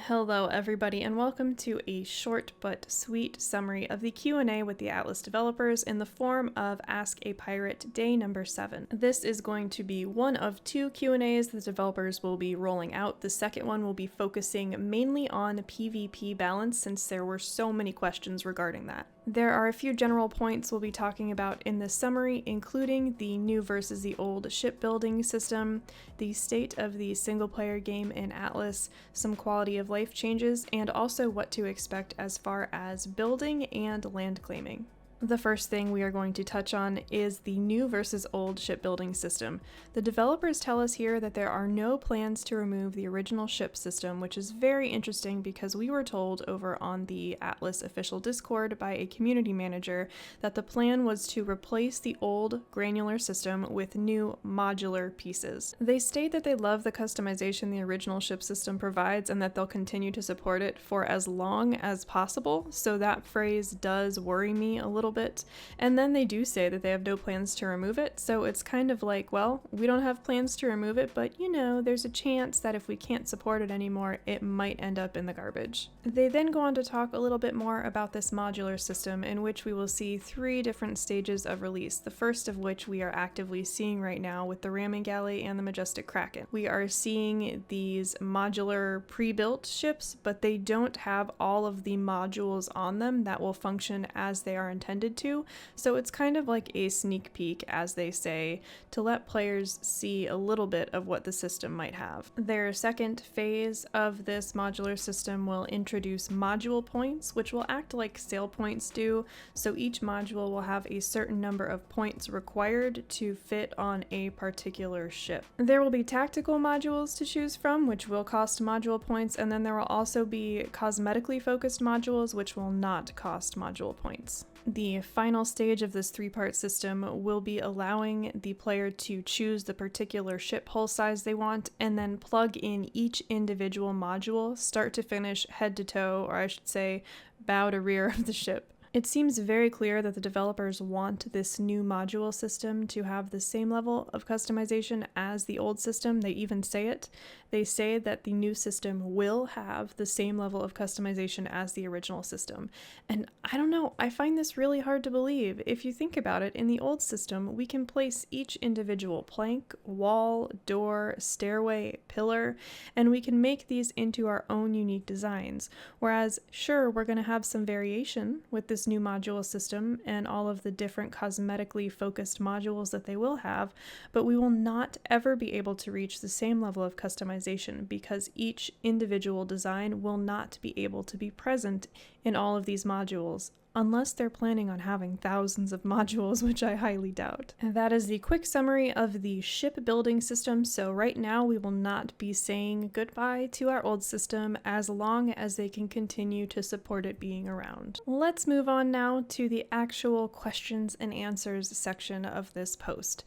Hello everybody and welcome to a short but sweet summary of the Q&A with the Atlas developers in the form of Ask a Pirate Day number 7. This is going to be one of two Q&As the developers will be rolling out. The second one will be focusing mainly on PvP balance since there were so many questions regarding that. There are a few general points we'll be talking about in this summary, including the new versus the old shipbuilding system, the state of the single-player game in Atlas, some quality of life changes, and also what to expect as far as building and land claiming. The first thing we are going to touch on is the new versus old shipbuilding system. The developers tell us here that there are no plans to remove the original ship system, which is very interesting because we were told over on the Atlas official Discord by a community manager that the plan was to replace the old granular system with new modular pieces. They state that they love the customization the original ship system provides and that they'll continue to support it for as long as possible, so that phrase does worry me a little bit. And then they do say that they have no plans to remove it, so it's kind of like, well, we don't have plans to remove it, but you know, there's a chance that if we can't support it anymore, it might end up in the garbage. They then go on to talk a little bit more about this modular system, in which we will see 3 different stages of release, the first of which we are actively seeing right now with the Ramming Galley and the Majestic Kraken. We are seeing these modular pre-built ships, but they don't have all of the modules on them that will function as they are intended to, so it's kind of like a sneak peek, as they say, to let players see a little bit of what the system might have. Their second phase of this modular system will introduce module points, which will act like sale points do, so each module will have a certain number of points required to fit on a particular ship. There will be tactical modules to choose from, which will cost module points, and then there will also be cosmetically focused modules, which will not cost module points. The final stage of this 3-part system will be allowing the player to choose the particular ship hull size they want and then plug in each individual module, start to finish, head to toe, or I should say bow to rear of the ship. It seems very clear that the developers want this new module system to have the same level of customization as the old system. They even say it. They say that the new system will have the same level of customization as the original system. And I don't know, I find this really hard to believe. If you think about it, in the old system, we can place each individual plank, wall, door, stairway, pillar, and we can make these into our own unique designs. Whereas, sure, we're going to have some variation with this new module system and all of the different cosmetically focused modules that they will have, but we will not ever be able to reach the same level of customization because each individual design will not be able to be present in all of these modules, unless they're planning on having thousands of modules, which I highly doubt. And that is the quick summary of the shipbuilding system, so right now we will not be saying goodbye to our old system as long as they can continue to support it being around. Let's move on now to the actual questions and answers section of this post.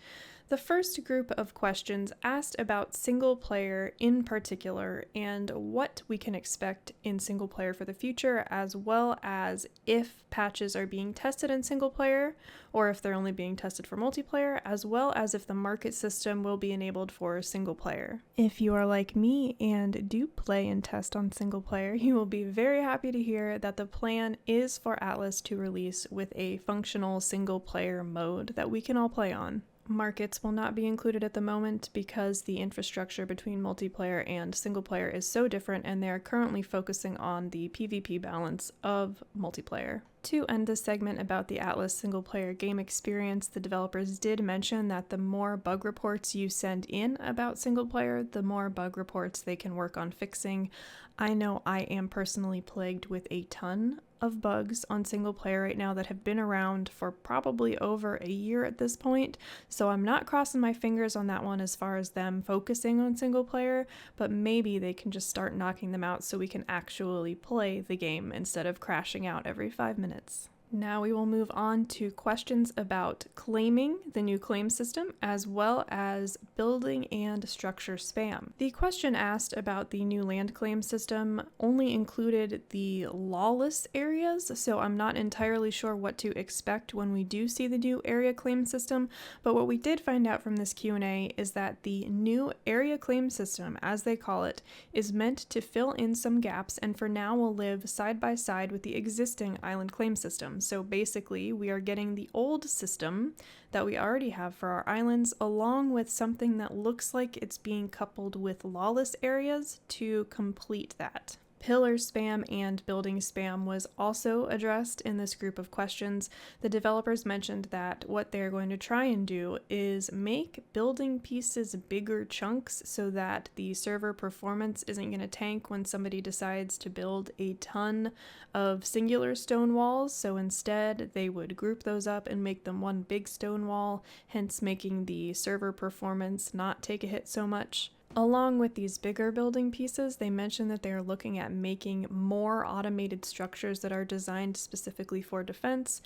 The first group of questions asked about single player in particular and what we can expect in single player for the future, as well as if patches are being tested in single player or if they're only being tested for multiplayer, as well as if the market system will be enabled for single player. If you are like me and do play and test on single player, you will be very happy to hear that the plan is for Atlas to release with a functional single player mode that we can all play on. Markets will not be included at the moment because the infrastructure between multiplayer and single player is so different, and they are currently focusing on the PvP balance of multiplayer. To end this segment about the Atlas single player game experience, the developers did mention that the more bug reports you send in about single player, the more bug reports they can work on fixing. I know I am personally plagued with a ton of bugs on single player right now that have been around for probably over a year at this point, so I'm not crossing my fingers on that one as far as them focusing on single player, but maybe they can just start knocking them out so we can actually play the game instead of crashing out every 5 minutes. Now we will move on to questions about claiming the new claim system, as well as building and structure spam. The question asked about the new land claim system only included the lawless areas, so I'm not entirely sure what to expect when we do see the new area claim system, but what we did find out from this Q&A is that the new area claim system, as they call it, is meant to fill in some gaps and for now will live side by side with the existing island claim system. So basically, we are getting the old system that we already have for our islands, along with something that looks like it's being coupled with lawless areas to complete that. Pillar spam and building spam was also addressed in this group of questions. The developers mentioned that what they're going to try and do is make building pieces bigger chunks so that the server performance isn't going to tank when somebody decides to build a ton of singular stone walls. So instead, they would group those up and make them one big stone wall, hence making the server performance not take a hit so much. Along with these bigger building pieces, they mentioned that they are looking at making more automated structures that are designed specifically for defense.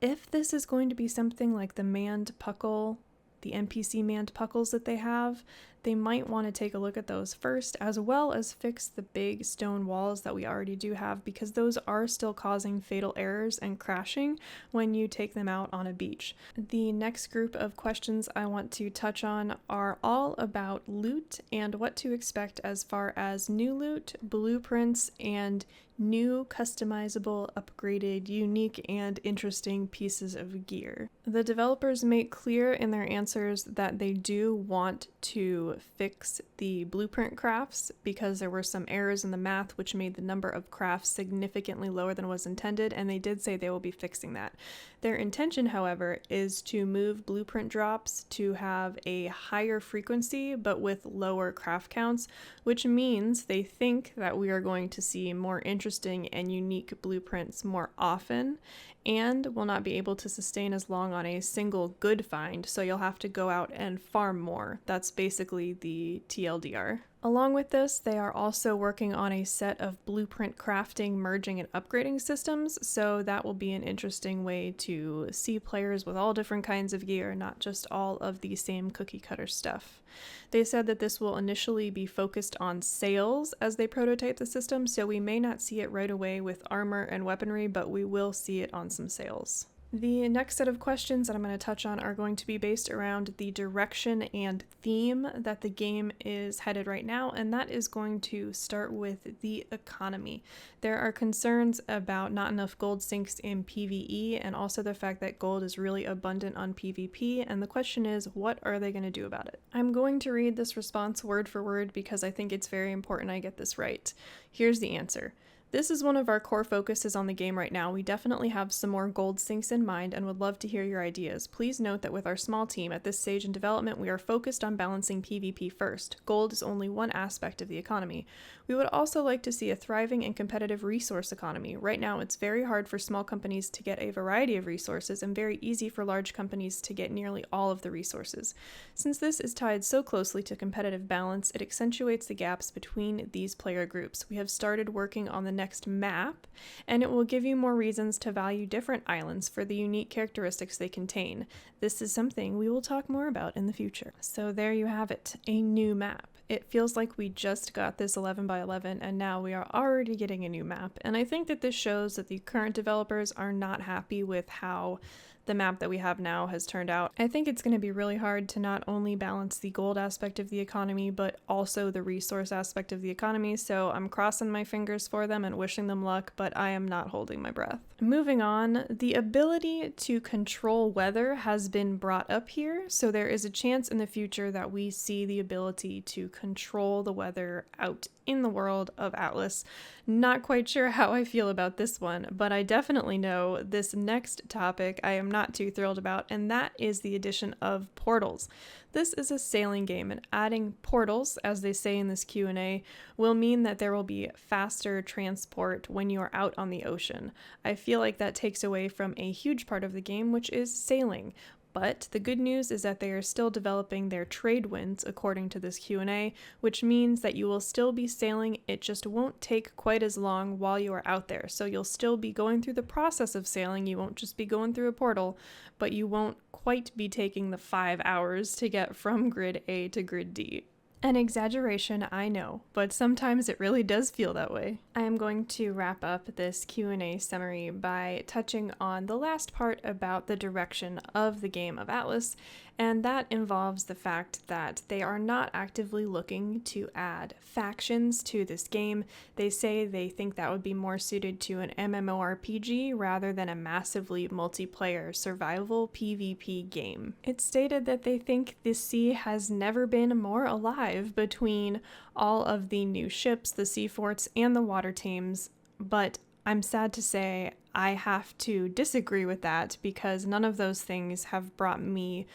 If this is going to be something like the manned puckle, the NPC manned puckles that they have, they might want to take a look at those first, as well as fix the big stone walls that we already do have, because those are still causing fatal errors and crashing when you take them out on a beach. The next group of questions I want to touch on are all about loot and what to expect as far as new loot, blueprints, and new customizable, upgraded, unique, and interesting pieces of gear. The developers make clear in their answers that they do want to fix the blueprint crafts because there were some errors in the math which made the number of crafts significantly lower than was intended, and they did say they will be fixing that. Their intention, however, is to move blueprint drops to have a higher frequency but with lower craft counts, which means they think that we are going to see more interesting and unique blueprints more often, and will not be able to sustain as long on a single good find, so you'll have to go out and farm more. That's basically the TLDR. Along with this, they are also working on a set of blueprint crafting, merging, and upgrading systems, so that will be an interesting way to see players with all different kinds of gear, not just all of the same cookie cutter stuff. They said that this will initially be focused on sails as they prototype the system, so we may not see it right away with armor and weaponry, but we will see it on some sails. The next set of questions that I'm going to touch on are going to be based around the direction and theme that the game is headed right now, and that is going to start with the economy. There are concerns about not enough gold sinks in PvE, and also the fact that gold is really abundant on PvP, and the question is, what are they going to do about it? I'm going to read this response word for word because I think it's very important I get this right. Here's the answer. This is one of our core focuses on the game right now. We definitely have some more gold sinks in mind and would love to hear your ideas. Please note that with our small team at this stage in development, we are focused on balancing PvP first. Gold is only one aspect of the economy. We would also like to see a thriving and competitive resource economy. Right now, it's very hard for small companies to get a variety of resources and very easy for large companies to get nearly all of the resources. Since this is tied so closely to competitive balance, it accentuates the gaps between these player groups. We have started working on the next map, and it will give you more reasons to value different islands for the unique characteristics they contain. This is something we will talk more about in the future. So there you have it, a new map. It feels like we just got this 11 by 11 and now we are already getting a new map, and I think that this shows that the current developers are not happy with how the map that we have now has turned out. I think it's going to be really hard to not only balance the gold aspect of the economy, but also the resource aspect of the economy, so I'm crossing my fingers for them and wishing them luck, but I am not holding my breath. Moving on, the ability to control weather has been brought up here, so there is a chance in the future that we see the ability to control the weather out in the world of Atlas. Not quite sure how I feel about this one, but I definitely know this next topic I am not too thrilled about, and that is the addition of portals. This is a sailing game, and adding portals, as they say in this Q&A, will mean that there will be faster transport when you are out on the ocean. I feel like that takes away from a huge part of the game, which is sailing. But the good news is that they are still developing their trade winds according to this Q&A, which means that you will still be sailing. It just won't take quite as long while you are out there. So you'll still be going through the process of sailing. You won't just be going through a portal, but you won't quite be taking the 5 hours to get from grid A to grid D. An exaggeration, I know, but sometimes it really does feel that way. I am going to wrap up this Q&A summary by touching on the last part about the direction of the game of Atlas, and that involves the fact that they are not actively looking to add factions to this game. They say they think that would be more suited to an MMORPG rather than a massively multiplayer survival PvP game. It's stated that they think the sea has never been more alive between all of the new ships, the sea forts, and the water tames, but I'm sad to say I have to disagree with that because none of those things have brought me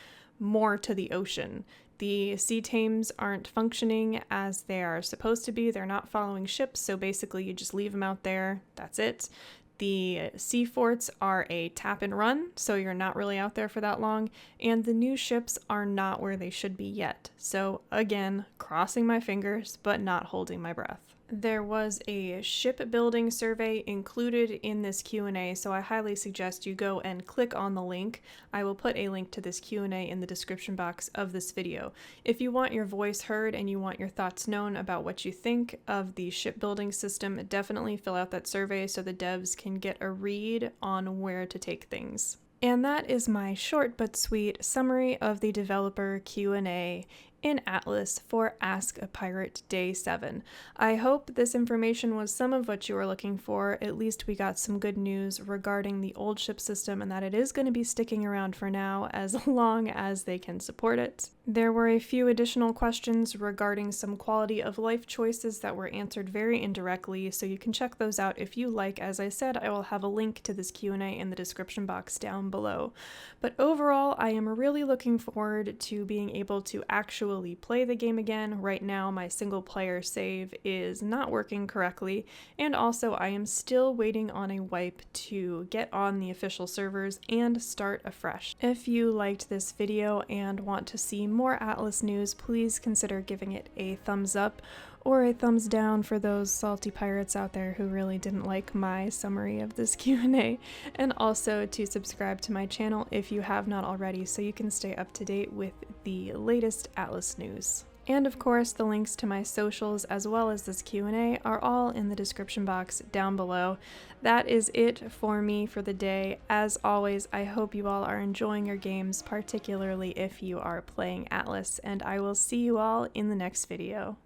more to the ocean. The sea tames aren't functioning as they are supposed to be. They're not following ships, so basically you just leave them out there. That's it. The sea forts are a tap and run, so you're not really out there for that long, and the new ships are not where they should be yet. So again, crossing my fingers, but not holding my breath. There was a shipbuilding survey included in this Q&A, so I highly suggest you go and click on the link. I will put a link to this Q&A in the description box of this video. If you want your voice heard and you want your thoughts known about what you think of the shipbuilding system, definitely fill out that survey so the devs can get a read on where to take things. And that is my short but sweet summary of the developer Q&A in Atlas for Ask a Pirate Day 7. I hope this information was some of what you were looking for. At least we got some good news regarding the old ship system and that it is going to be sticking around for now as long as they can support it. There were a few additional questions regarding some quality of life choices that were answered very indirectly, so you can check those out if you like. As I said, I will have a link to this Q&A in the description box down below. But overall, I am really looking forward to being able to actually play the game again. Right now, my single player save is not working correctly, and also I am still waiting on a wipe to get on the official servers and start afresh. If you liked this video and want to see more Atlas news, please consider giving it a thumbs up or a thumbs down for those salty pirates out there who really didn't like my summary of this Q&A, and also to subscribe to my channel if you have not already so you can stay up to date with the latest Atlas news. And of course, the links to my socials as well as this Q&A are all in the description box down below. That is it for me for the day. As always, I hope you all are enjoying your games, particularly if you are playing Atlas, and I will see you all in the next video.